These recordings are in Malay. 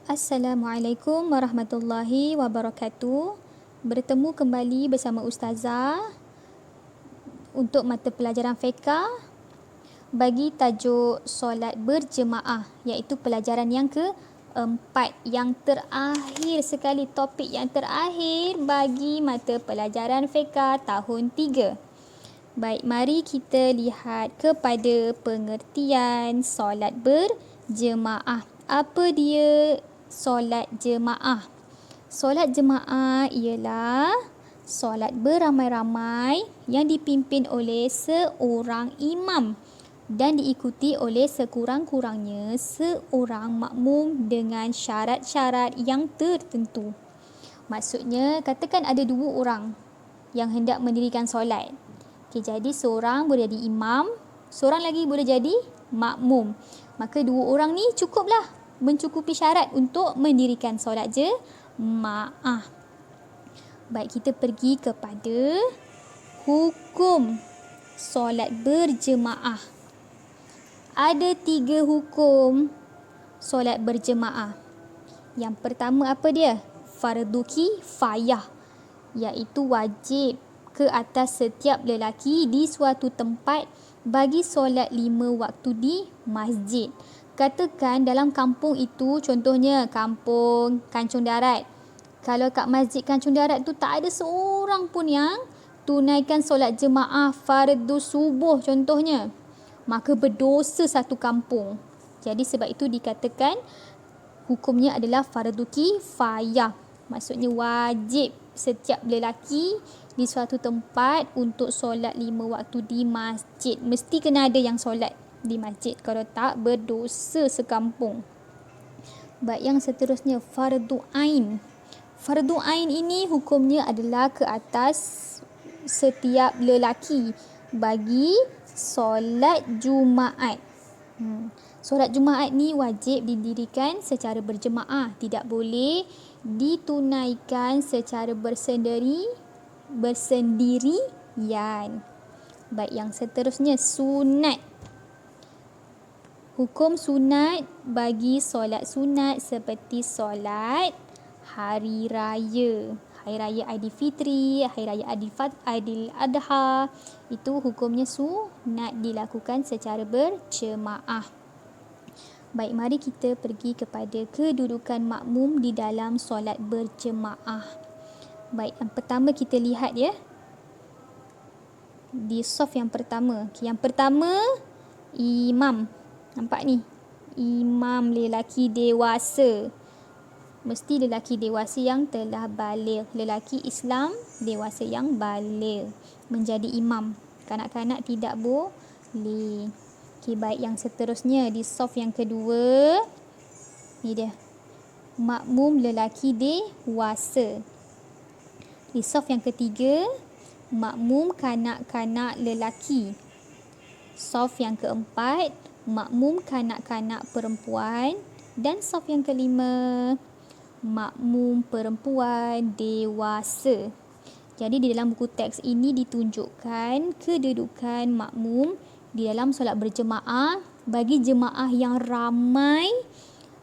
Assalamualaikum warahmatullahi wabarakatuh. Bertemu kembali bersama Ustazah untuk mata pelajaran fiqh bagi tajuk solat berjemaah, iaitu pelajaran yang keempat, yang terakhir sekali, topik yang terakhir bagi mata pelajaran fiqh tahun 3. Baik, mari kita lihat kepada pengertian solat berjemaah. Apa dia solat jemaah? Solat jemaah ialah solat beramai-ramai yang dipimpin oleh seorang imam dan diikuti oleh sekurang-kurangnya seorang makmum dengan syarat-syarat yang tertentu. Maksudnya, katakan ada 2 orang yang hendak mendirikan solat. Okay, jadi seorang boleh jadi imam, seorang lagi boleh jadi makmum. Maka 2 orang ni cukuplah, mencukupi syarat untuk mendirikan solat jemaah. Baik, kita pergi kepada hukum solat berjemaah. Ada 3 hukum solat berjemaah. Yang pertama apa dia? Fardu kifayah, iaitu wajib ke atas setiap lelaki di suatu tempat bagi solat 5 waktu di masjid. Katakan dalam kampung itu, contohnya kampung Kancung Darat. Kalau kat masjid Kancung Darat tu tak ada seorang pun yang tunaikan solat jemaah fardu subuh contohnya, maka berdosa satu kampung. Jadi sebab itu dikatakan hukumnya adalah fardu kifayah. Maksudnya wajib setiap lelaki di suatu tempat untuk solat 5 waktu di masjid. Mesti kena ada yang solat di masjid. Kalau tak, berdosa sekampung. Baik, yang seterusnya fardu ain. Fardu ain ini hukumnya adalah ke atas setiap lelaki bagi solat Jumaat. Solat Jumaat ni wajib didirikan secara berjemaah, tidak boleh ditunaikan secara bersendirian. Baik, yang seterusnya sunat. Hukum sunat bagi solat sunat seperti solat hari raya. Hari raya Aidilfitri, hari raya Aidil Adha, itu hukumnya sunat dilakukan secara berjemaah. Baik, mari kita pergi kepada kedudukan makmum di dalam solat berjemaah. Baik, yang pertama kita lihat ya, di saf yang pertama. Yang pertama, imam. Nampak ni? Imam lelaki dewasa. Mesti lelaki dewasa yang telah baligh. Lelaki Islam dewasa yang baligh menjadi imam. Kanak-kanak tidak boleh. Okay, baik, yang seterusnya di saf yang kedua, ni dia, makmum lelaki dewasa. Di saf yang ketiga, makmum kanak-kanak lelaki. Saf yang keempat, makmum kanak-kanak perempuan. Dan saf yang kelima, makmum perempuan dewasa. Jadi di dalam buku teks ini ditunjukkan kedudukan makmum di dalam solat berjemaah bagi jemaah yang ramai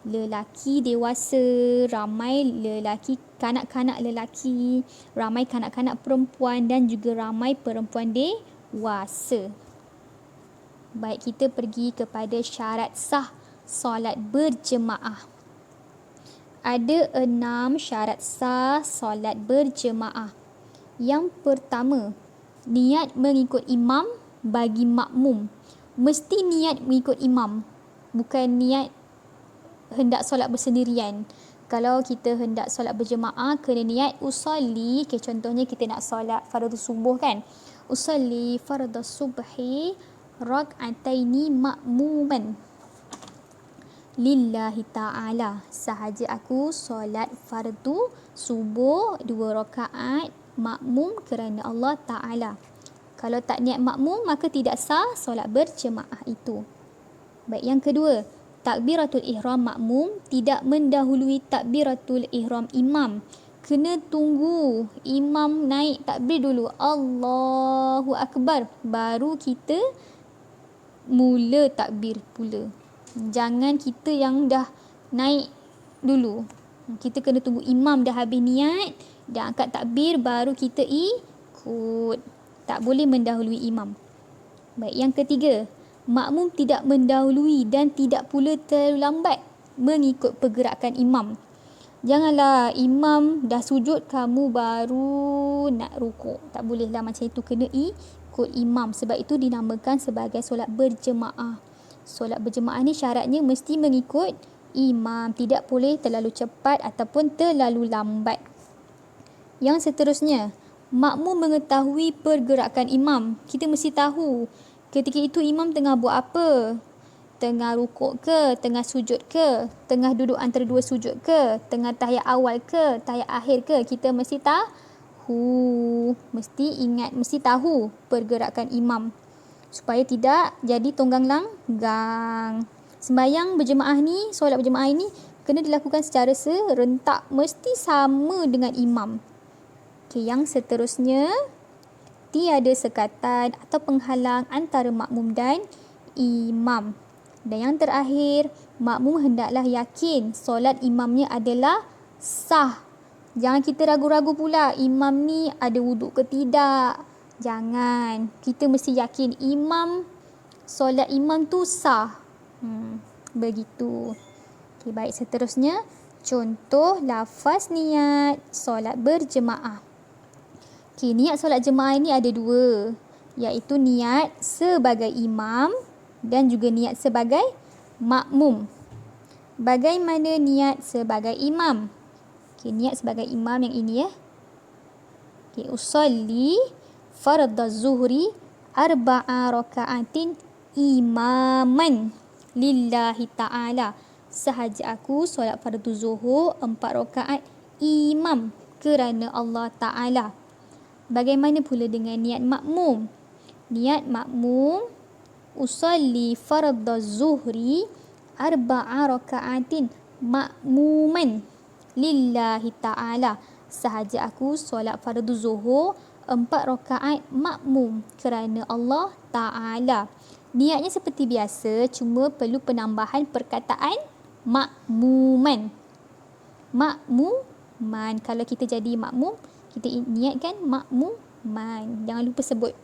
lelaki dewasa, ramai lelaki kanak-kanak lelaki, ramai kanak-kanak perempuan dan juga ramai perempuan dewasa. Baik, kita pergi kepada syarat sah solat berjemaah. Ada 6 syarat sah solat berjemaah. Yang pertama, niat mengikut imam bagi makmum. Mesti niat mengikut imam, bukan niat hendak solat bersendirian. Kalau kita hendak solat berjemaah, kena niat usalli. Okay, contohnya kita nak solat fardu subuh kan. Usalli fardu subhi rak'ataini makmuman lillahi ta'ala. Sahaja aku solat fardu subuh 2 rakaat makmum kerana Allah Ta'ala. Kalau tak niat makmum, maka tidak sah solat berjemaah itu. Baik, yang kedua, takbiratul ihram makmum tidak mendahului takbiratul ihram imam. Kena tunggu imam naik takbir dulu, Allahu Akbar, baru kita mula takbir pula. Jangan kita yang dah naik dulu. Kita kena tunggu imam dah habis niat, dah angkat takbir, baru kita ikut. Tak boleh mendahului imam. Baik, yang ketiga, makmum tidak mendahului dan tidak pula terlalu lambat mengikut pergerakan imam. Janganlah imam dah sujud, kamu baru nak rukuk. Tak bolehlah macam itu, kena ikut imam. Sebab itu dinamakan sebagai solat berjemaah. Solat berjemaah ni syaratnya mesti mengikut imam. Tidak boleh terlalu cepat ataupun terlalu lambat. Yang seterusnya, makmum mengetahui pergerakan imam. Kita mesti tahu ketika itu imam tengah buat apa. Tengah rukuk ke, tengah sujud ke, tengah duduk antara dua sujud ke, tengah tahiyat awal ke, tahiyat akhir ke. Kita mesti tahu. Mesti ingat, mesti tahu pergerakan imam. Supaya tidak jadi tunggang langgang. Sembahyang berjemaah ni, solat berjemaah ini kena dilakukan secara serentak. Mesti sama dengan imam. Okay, yang seterusnya, tiada sekatan atau penghalang antara makmum dan imam. Dan yang terakhir, makmum hendaklah yakin solat imamnya adalah sah. Jangan kita ragu-ragu pula imam ni ada wuduk ke tidak. Jangan. Kita mesti yakin solat imam tu sah. Begitu. Okay, baik, seterusnya contoh lafaz niat solat berjemaah. Okay, niat solat jemaah ini ada dua, iaitu niat sebagai imam dan juga niat sebagai makmum. Bagaimana niat sebagai imam? Okay, niat sebagai imam yang ini ya. Okay, usalli fardaz zuhri arba'a raka'atin imaman lillahi ta'ala. Sahaja aku solat fardu zuhur 4 rakaat imam kerana Allah Ta'ala. Bagaimana pula dengan niat makmum? Niat makmum, usalli fardaz zuhri arba'a raka'atin makmuman lillahi ta'ala. Sahaja aku solat fardu zuhur 4 rakaat makmum kerana Allah Ta'ala. Niatnya seperti biasa, cuma perlu penambahan perkataan makmuman. Makmuman. Kalau kita jadi makmum, kita niatkan makmuman. Jangan lupa sebut.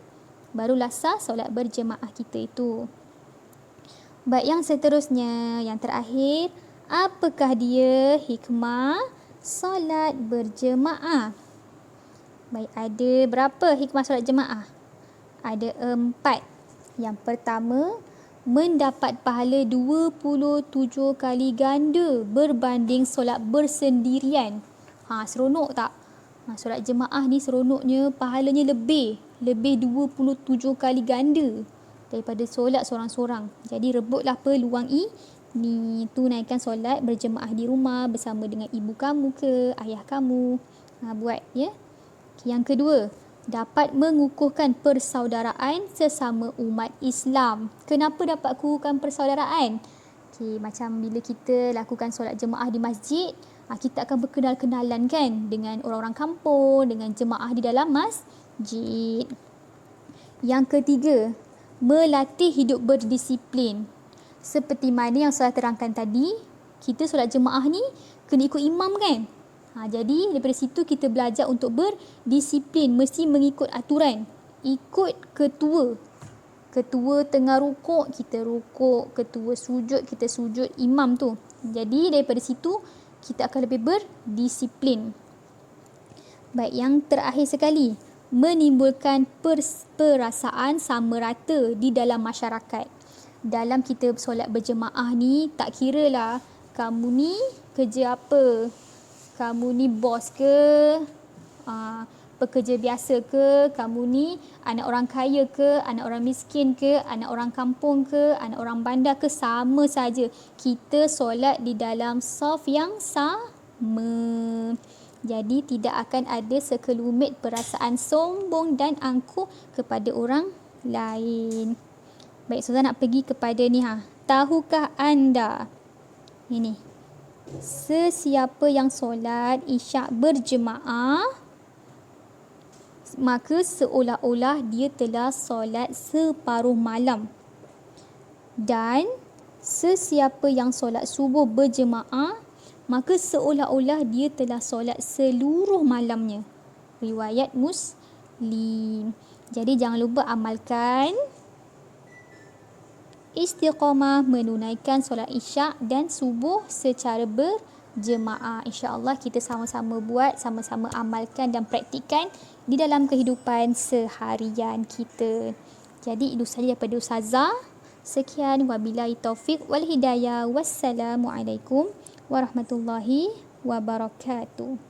Barulah sah solat berjemaah kita itu. Baik, yang seterusnya, yang terakhir, apakah dia hikmah solat berjemaah? Baik, ada berapa hikmah solat jemaah? Ada 4. Yang pertama, mendapat pahala 27 kali ganda berbanding solat bersendirian. Seronok tak? Solat jemaah ni seronoknya pahalanya lebih 27 kali ganda daripada solat seorang-seorang. Jadi rebutlah peluang ini. Tunaikan solat berjemaah di rumah bersama dengan ibu kamu ke ayah kamu. Buat ya. Yang kedua, dapat mengukuhkan persaudaraan sesama umat Islam. Kenapa dapat kukuhkan persaudaraan? Macam bila kita lakukan solat jemaah di masjid, kita akan berkenal-kenalan kan dengan orang-orang kampung, dengan jemaah di dalam masjid. Yang ketiga, melatih hidup berdisiplin. Seperti mana yang saya terangkan tadi, kita solat jemaah ni kena ikut imam kan? Jadi daripada situ kita belajar untuk berdisiplin, mesti mengikut aturan. Ikut ketua. Ketua tengah rukuk, kita rukuk. Ketua sujud, kita sujud imam tu. Jadi daripada situ kita akan lebih berdisiplin. Baik, yang terakhir sekali, menimbulkan perasaan sama rata di dalam masyarakat. Dalam kita solat berjemaah ni, tak kiralah kamu ni kerja apa. Kamu ni bos ke, pekerja biasa ke, kamu ni anak orang kaya ke, anak orang miskin ke, anak orang kampung ke, anak orang bandar ke, sama saja. Kita solat di dalam saf yang sama. Jadi tidak akan ada sekelumit perasaan sombong dan angkuh kepada orang lain. Baik, Ustazah nak pergi kepada ni. Tahukah anda? Ini. Sesiapa yang solat isyak berjemaah, maka seolah-olah dia telah solat separuh malam. Dan sesiapa yang solat subuh berjemaah, maka seolah-olah dia telah solat seluruh malamnya. Riwayat Muslim. Jadi jangan lupa amalkan istiqamah menunaikan solat isyak dan subuh secara berjemaah. InsyaAllah kita sama-sama buat, sama-sama amalkan dan praktikkan di dalam kehidupan seharian kita. Jadi itu sahaja daripada Ustazah. Sekian, wabillahi taufiq wal hidayah. Wassalamualaikum warahmatullahi wabarakatuh.